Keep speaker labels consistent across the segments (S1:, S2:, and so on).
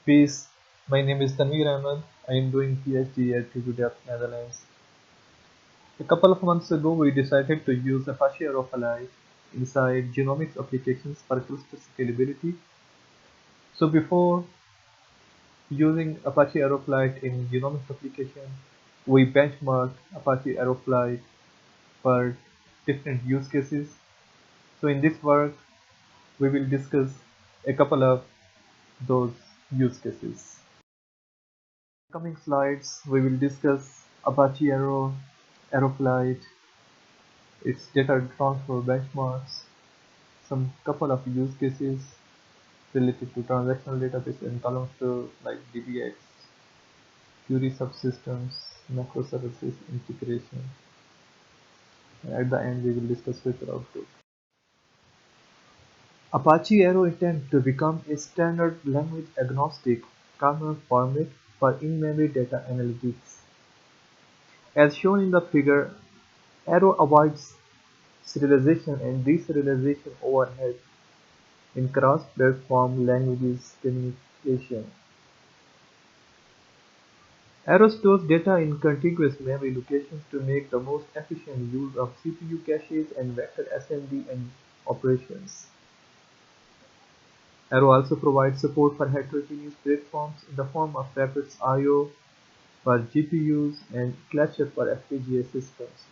S1: Peace. My name is Tanveer Ahmad. I am doing PhD at Delft, Netherlands. A couple of months ago, we decided to use Apache Arrow inside genomics applications for cluster scalability. So before using Apache Arrow in genomics application, we benchmarked Apache Arrow for different use cases. So in this work, we will discuss a couple of those use cases. In coming slides, we will discuss Apache Arrow, Arrowflight, its data transfer benchmarks, some couple of use cases related to transactional database and columnar like DBX, query subsystems, microservices integration. And at the end, we will discuss feature output. Apache Arrow intends to become a standard language agnostic kernel format for in-memory data analytics. As shown in the figure, Arrow avoids serialization and de-serialization overhead in cross-platform languages communication. Arrow stores data in contiguous memory locations to make the most efficient use of CPU caches and vector assembly and operations. Arrow also provides support for heterogeneous platforms in the form of Apache Arrow for GPUs and Clutcher for FPGA systems.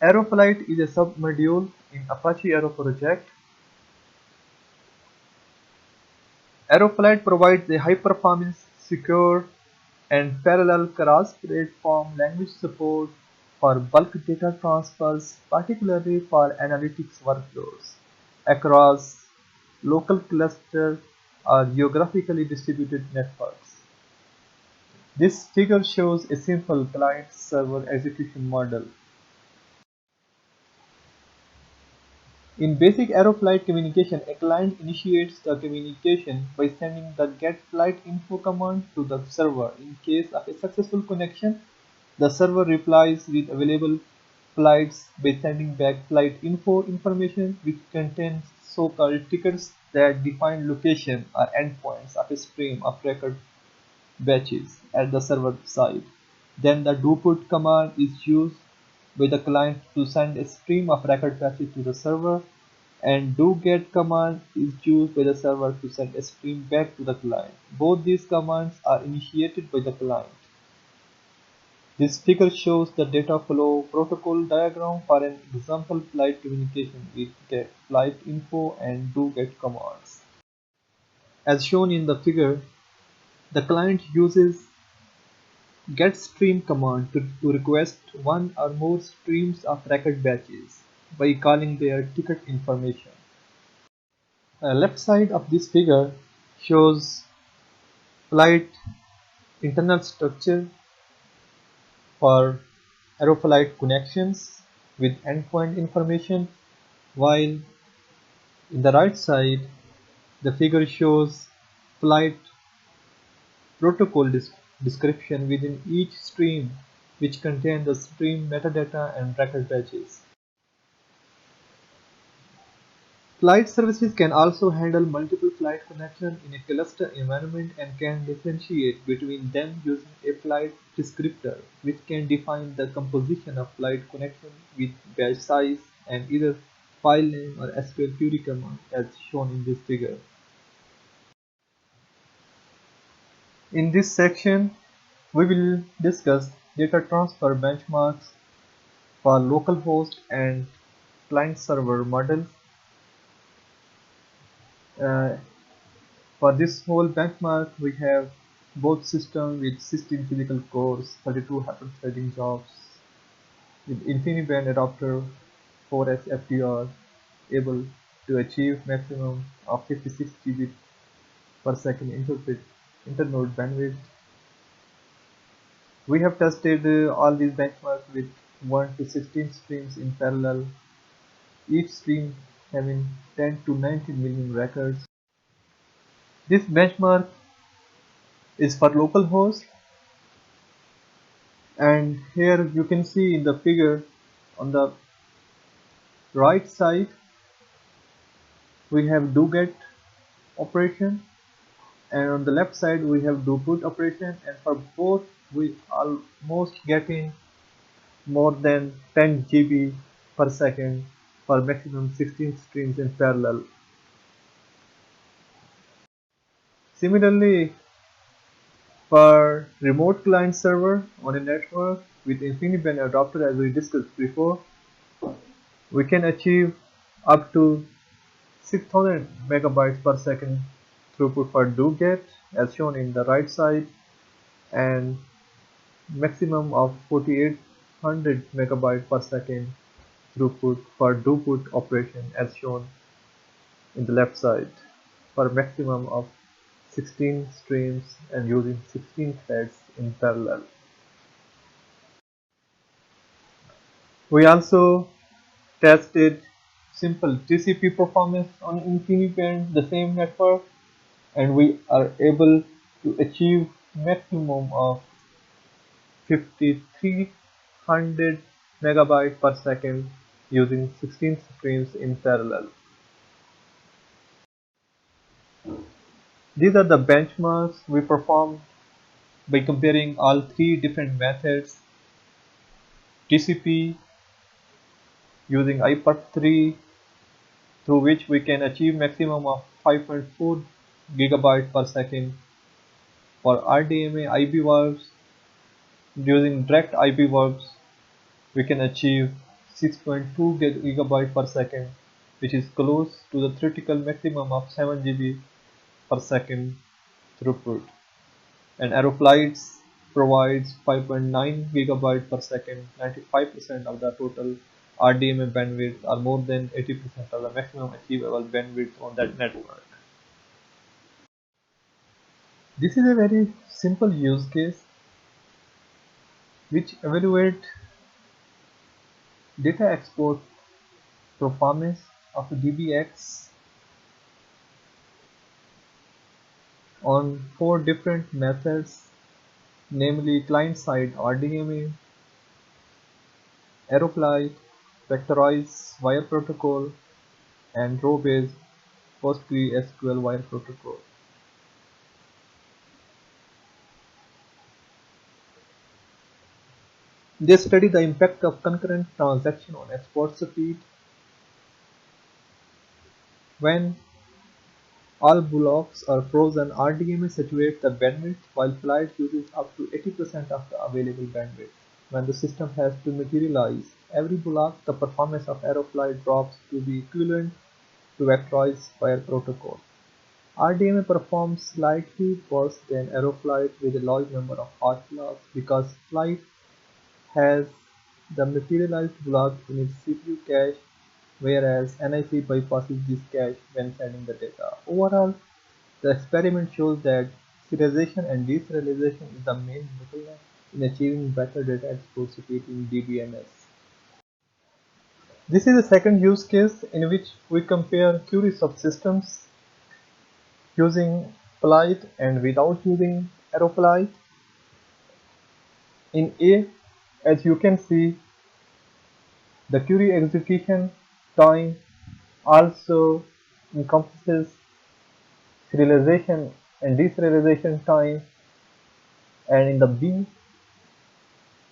S1: Arrowflight is a submodule in Apache Arrow project. Arrowflight provides a high-performance, secure, and parallel cross-platform language support for bulk data transfers, particularly for analytics workflows across local cluster or geographically distributed networks. This figure shows a simple client-server execution model. In basic Arrowflight communication, a client initiates the communication by sending the getFlightInfo command to the server. In case of a successful connection, the server replies with available flights by sending back flight info information, which contains so-called tickets that define location or endpoints of a stream of record batches at the server side. Then the DoPut command is used by the client to send a stream of record batches to the server, and DoGet command is used by the server to send a stream back to the client. Both these commands are initiated by the client. This figure shows the data flow protocol diagram for an example flight communication with getFlightInfo and DoGet commands. As shown in the figure, the client uses getStream command to request one or more streams of record batches by calling their ticket information. The left side of this figure shows flight internal structure for Arrowflight connections with endpoint information, while in the right side the figure shows flight protocol description within each stream, which contain the stream metadata and record batches. Flight services can also handle multiple flight connections in a cluster environment and can differentiate between them using a flight descriptor, which can define the composition of flight connection with batch size and either file name or SQL query command as shown in this figure. In this section, we will discuss data transfer benchmarks for localhost and client-server models. For this whole benchmark, we have both systems with 16 physical cores, 32 hyper-threading jobs, with InfiniBand adapter 4x FDR, able to achieve maximum of 56 GB per second internode bandwidth. We have tested all these benchmarks with 1 to 16 streams in parallel, each stream having 10 to 19 million records. This benchmark is for localhost, and here you can see in the figure on the right side we have DoGet operation, and on the left side we have DoPut operation, and for both we almost getting more than 10 GB per second for maximum 16 streams in parallel. Similarly, for remote client server on a network with InfiniBand adapter, as we discussed before, we can achieve up to 6000 megabytes per second throughput for DoGet as shown in the right side, and maximum of 4800 megabytes per second throughput for DoPut operation as shown in the left side, for maximum of 16 streams and using 16 threads in parallel. We also tested simple TCP performance on InfiniBand, the same network, and we are able to achieve maximum of 5300 megabytes per second using 16 streams in parallel. These are the benchmarks we performed by comparing all three different methods: TCP using iPerf3, through which we can achieve maximum of 5.4 gigabytes per second. For RDMA IB verbs, using direct IB verbs, we can achieve 6.2 gigabytes per second, which is close to the theoretical maximum of 7 GB per second throughput. And Arrow flights provides 5.9 gigabytes per second, 95% of the total RDMA bandwidth, or more than 80% of the maximum achievable bandwidth on that network. This is a very simple use case which evaluates data export performance of DBX on 4 different methods, namely client-side RDMA, Aeroflight, vectorized wire protocol, and row-based PostgreSQL wire protocol. They study the impact of concurrent transaction on export speed. When all blocks are frozen, RDMA saturates the bandwidth while flight uses up to 80% of the available bandwidth. When the system has to materialize every block, the performance of Aeroflight drops to be equivalent to vectorized wire protocol. RDMA performs slightly worse than Aeroflight with a large number of hot blocks because flight has the materialized block in its CPU cache, whereas NIC bypasses this cache when sending the data. Overall, the experiment shows that serialization and de-serialization is the main bottleneck in achieving better data export speed in DBMS. This is the second use case in which we compare query subsystems using flight and without using Aeroflight. In A, as you can see, the query execution time also encompasses serialization and deserialization time, and in the B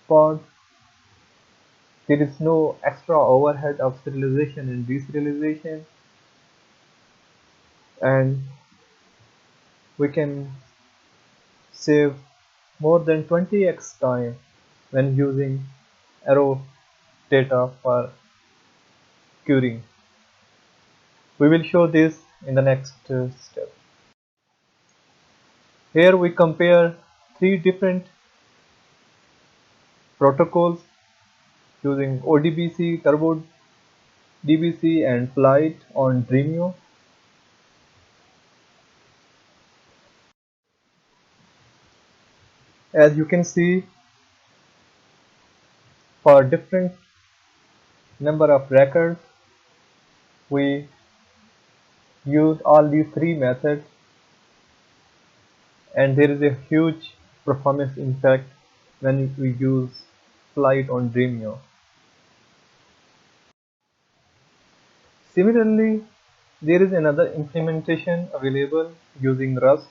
S1: part there is no extra overhead of serialization and deserialization, and we can save more than 20x time when using Arrow data for querying. We will show this in the next step. Here we compare 3 different protocols using ODBC, turbodbc and flight on Dremio. As you can see, for different number of records, we use all these 3 methods, and there is a huge performance impact when we use flight on Dremio. Similarly, there is another implementation available using Rust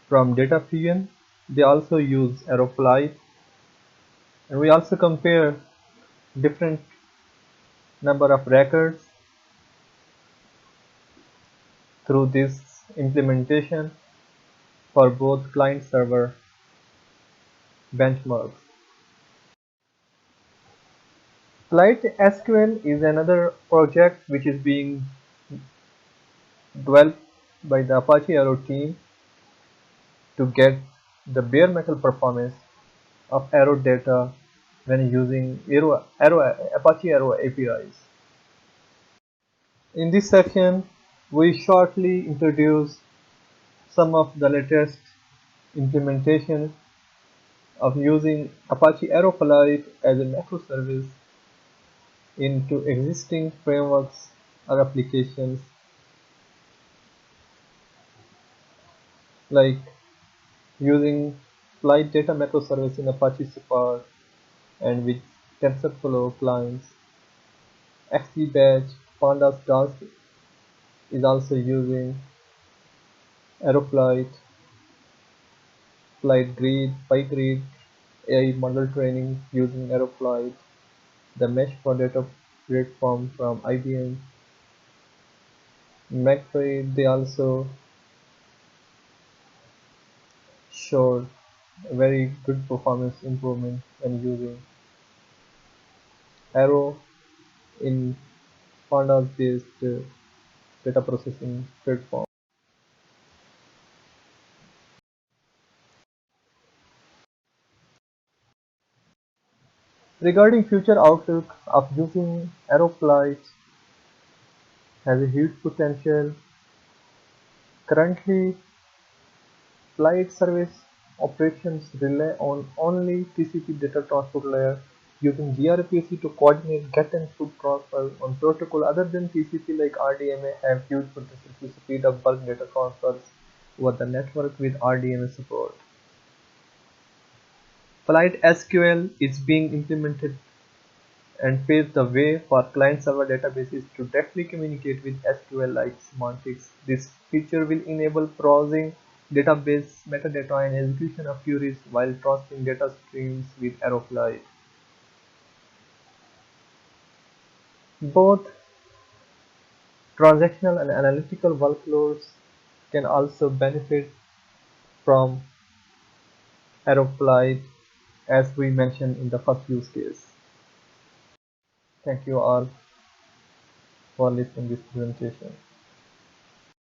S1: From data fusion, they also use Arrow Flight, and we also compare different number of records through this implementation for both client-server benchmarks. Flight SQL is another project which is being developed by the Apache Arrow team to get the bare metal performance of Arrow data when using Apache Arrow APIs. In this section, we shortly introduce some of the latest implementations of using Apache Arrow Flight as a microservice into existing frameworks or applications, like using flight data microservice in Apache Spark and with TensorFlow clients. XGBatch Pandas Dask is also using Arrow Flight, Flight Grid, PyGrid, AI model training using Arrow Flight, the Mesh for Data platform from IBM. McAfee, they also showed a very good performance improvement when using Arrow in Pandas based data processing platform. Regarding future outlook of using Arrow Flight has a huge potential. Currently, flight service operations rely on only TCP data transport layer using gRPC to coordinate get and put transfers on protocol other than TCP like RDMA have huge potential to speed up bulk data transfers over the network with RDMA support. Flight SQL is being implemented and paves the way for client-server databases to directly communicate with SQL-like semantics. This feature will enable browsing database metadata and execution of queries while transferring data streams with Arrow Flight. Both transactional and analytical workloads can also benefit from Arrow Flight, as we mentioned in the first use case. Thank you all for listening to this presentation.